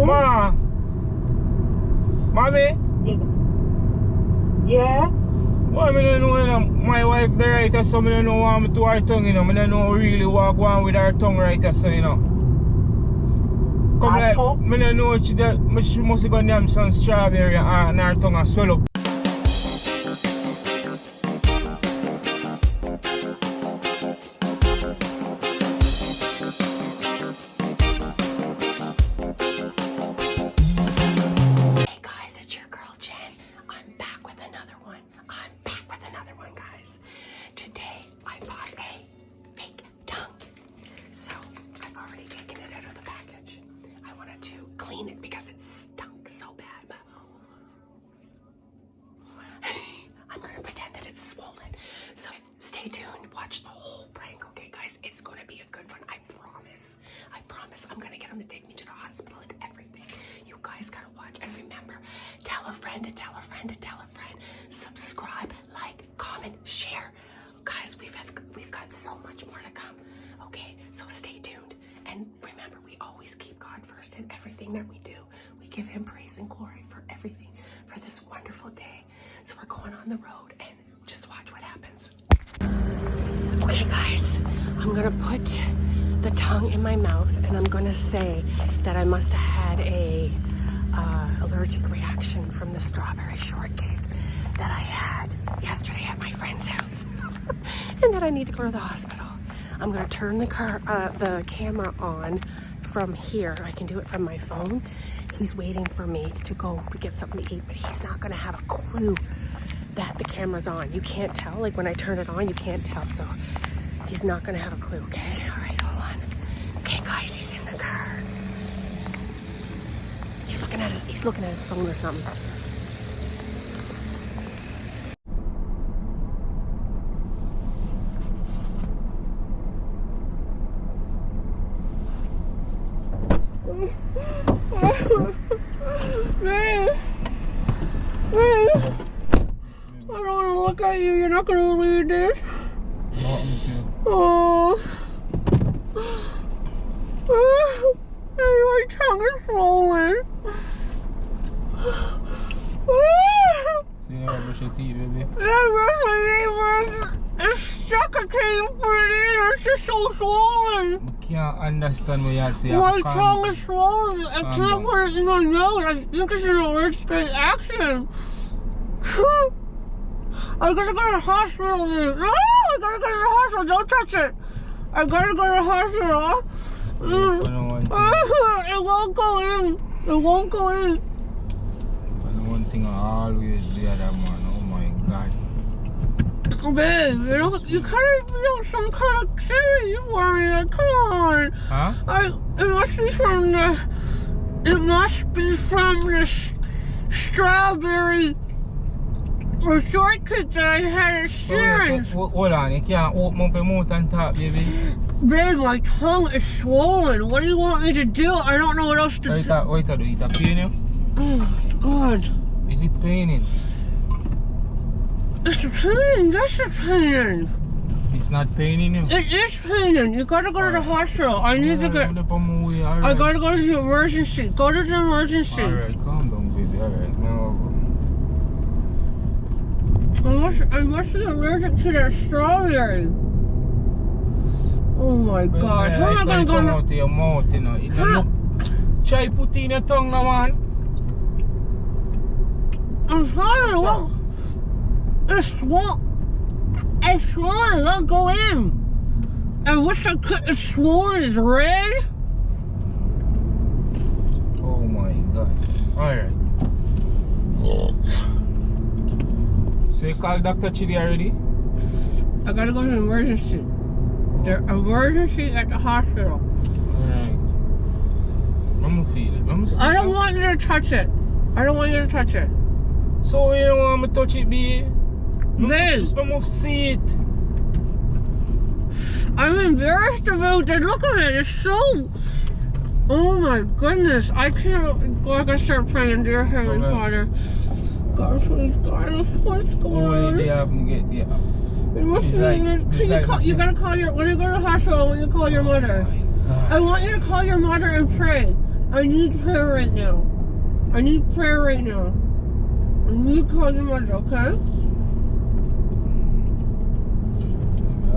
Ma! Mommy? Yeah? Well, I don't know, you know, my wife there right so I don't know what to do her tongue, you know. I don't know really what go on with her tongue right so, you know. Come like, I don't know what she must have gone some strawberry and her tongue and swell up. Clean it because it stunk so bad, but I'm gonna pretend that it's swollen. So stay tuned, watch the whole prank, okay guys? It's gonna be a good one, I promise. I promise I'm gonna get him to take me to the hospital and everything. You guys gotta watch, and remember, tell a friend to tell a friend to tell a friend. Subscribe, like, comment, share. Guys, we've got so much more to come, okay? So stay tuned. And remember, we always keep God first in everything that we do. We give him praise and glory for everything, for this wonderful day. So we're going on the road and just watch what happens. Okay, guys, I'm gonna put the tongue in my mouth and I'm gonna say that I must have had a allergic reaction from the strawberry shortcake that I had yesterday at my friend's house and that I need to go to the hospital. I'm gonna turn the camera on from here. I can do it from my phone. He's waiting for me to go to get something to eat, but he's not gonna have a clue that the camera's on. You can't tell, like when I turn it on, you can't tell, so he's not gonna have a clue, okay? All right, hold on. Okay, guys, he's in the car. He's looking at his phone or something. Man, I don't want to look at you. You're not going to believe this. Oh. My tongue is swollen. See, you never brush your teeth, baby. It's suffocating for it. It's just so swollen. I can't understand what you're saying. My tongue is swollen. I can't put it in my nose. I think it's an allergic reaction. I gotta go to the hospital, dude. No, I gotta go to the hospital. Don't touch it. I gotta go to the hospital. It won't go in. It won't go in. And one thing I always do that, man. Oh my God. Babe, you kind of feel some kind of change for me. Like, come on. Huh? It must be from the strawberry or shortcut that I had at Sharon's. Hold on, you can't open up your mouth and talk, baby. Babe, my tongue is swollen. What do you want me to do? I don't know what else to do. What do? Is it paining? Oh, God. Is it paining? It's paining. That's the paining. It's not paining you? It is paining. You gotta go to the hospital. I need to get... I gotta go to the emergency. Go to the emergency. Alright, calm down, baby. Alright, now... I must be allergic to that strawberry. Oh my God. How am I gonna go out of your mouth, you know. Try put in your tongue now, man. I'm trying to look. It's swollen. Look, go in. I wish I could. It's swollen. It's red. Oh my God. Alright. So you called Dr. Chidi already? I gotta go to the emergency. The emergency at the hospital. Alright. I'm gonna feel it. I don't want you to touch it. I don't want you to touch it. So you don't want me to touch it, babe? Babe. Just move to see it. I'm embarrassed about it. Look at it. It's so... Oh my goodness. I can't... I gotta start praying, dear Heavenly Father. God, please, God, what's going on? They haven't get the... You gotta call your... When you go to the hospital, when you call your mother. I want you to call your mother and pray. I need prayer right now. I need prayer right now. I need to call your mother, okay?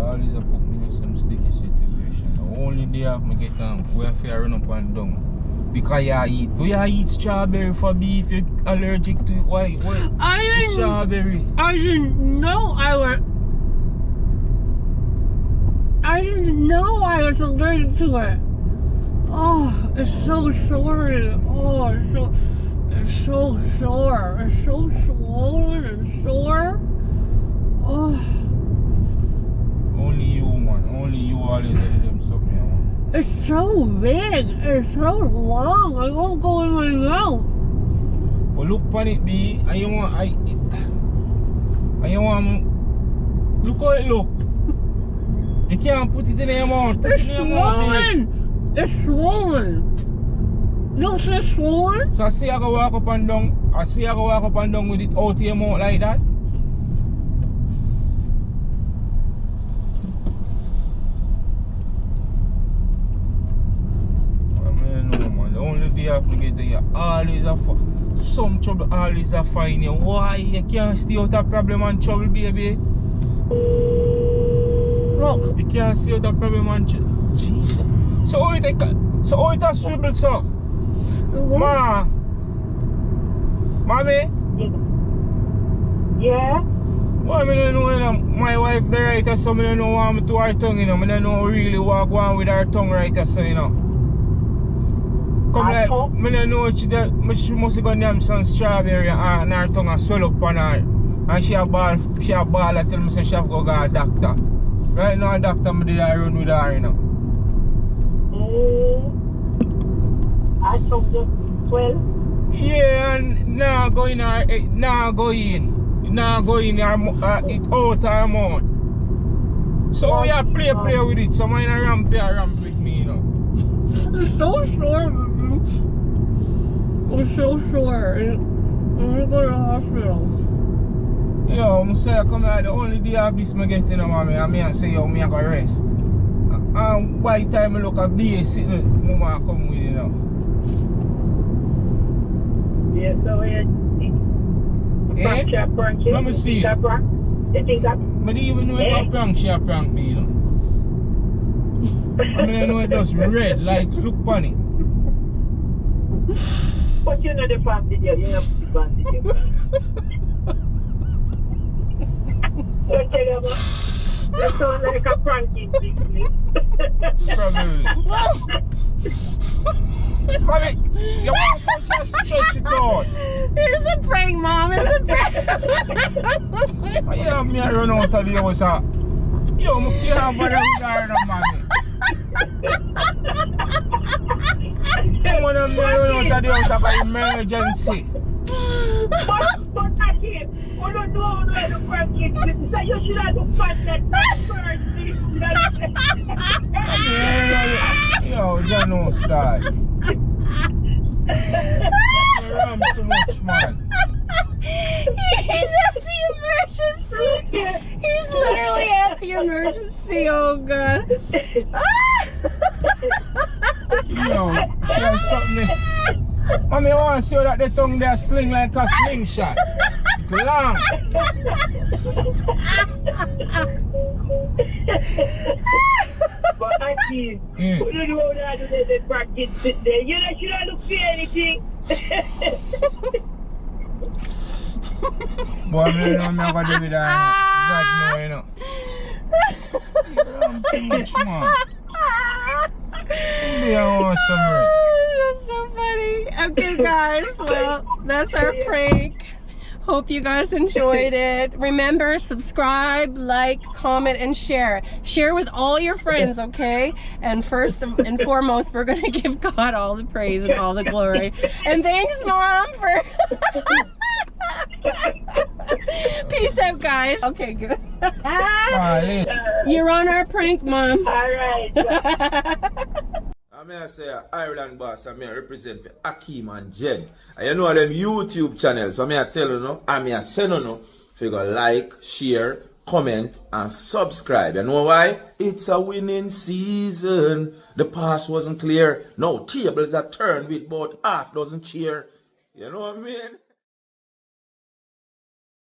All these are put me in some sticky situation. The only day I get we have to run up and down. Because you eat. Do you eat strawberry for beef? You're allergic to it. Why? I didn't. Strawberry. I didn't know I was. I didn't know I was allergic to it. Oh, it's so sore. Oh, it's so sore. It's so swollen and sore. Oh. Only you, man. Only you always do them something, man. It's so big. It's so long. I won't go in my mouth. Well, look on it, B. And you want, look how it look. You can't put it in your mouth. It's swollen. It's swollen. You say swollen? So I see I go walk up and down. I see I go walk up and down with it out of your mouth like that. You have to get there. Always some trouble, always a find you. Why? You can't stay out of problem and trouble, baby. Look. You can't stay out of problem and trouble. Jesus. So how it a swivel, so? Ma. Mommy? Yeah? Why I don't know, you know, my wife the right, so I don't know what to her tongue, you know. I don't know really what go on with her tongue right, so you know. Come like, I don't know she must have got them some strawberry and her tongue swell up on her. And she a ball and tell me say she have to go to a doctor. Right now a doctor I did I run with her, you know. I took the 12. Yeah, and now go in her, it out her mouth. So we have play with it, so mine a ramp with me, you know. It's so sore, baby. It's so sore. I'm gonna go to the hospital. Yo, I say I come like the only day of this I get, you know, mommy, and I say, yo, I go rest. And by the time I look at B sitting, mama come with, you know. Yeah, so prank. Let me see. You think that? But even know if I prank, she a prank me, you know. I mean, I know it does red, like, look funny. But you know the fan video, you know the fan video. Don't tell you about. You sound like a pranking business. Probably. Mommy, you want to stretch it out. It's a prank, Mom. It's a prank. Yeah, me I run out of the house. Yo, I can't bother with her, mommy. Come on, me I run out of the house for emergency. But again, we don't know how to prank it. So you should have to find that first. Yo, just no style. You ram too much, man. He's at the emergency. He's literally at the emergency. Oh God. Yo, there's something. Mommy, I want to see that the tongue there sling like a slingshot. It's long. But I see, you don't know how to do the practice sit there. You know, should I look for anything? Boy, I don't know I'm going to do with that. God, no, you know. I'm too much, man. Maybe I want some rest. That's so funny. Okay, guys. Well, that's our prank. Hope you guys enjoyed it. Remember, subscribe, like, comment, and share. Share with all your friends, okay? And first and foremost, we're going to give God all the praise and all the glory. And thanks, Mom, for... Peace out, guys. Okay, good. You're on our prank, Mom. All right. I say Ireland boss, I represent for Akeem and Jen. And you know them YouTube channels, so I tell you no, I send you no, if you go like, share, comment, and subscribe. You know why? It's a winning season. The past wasn't clear. No, tables are turned with about half dozen cheer. You know what I mean?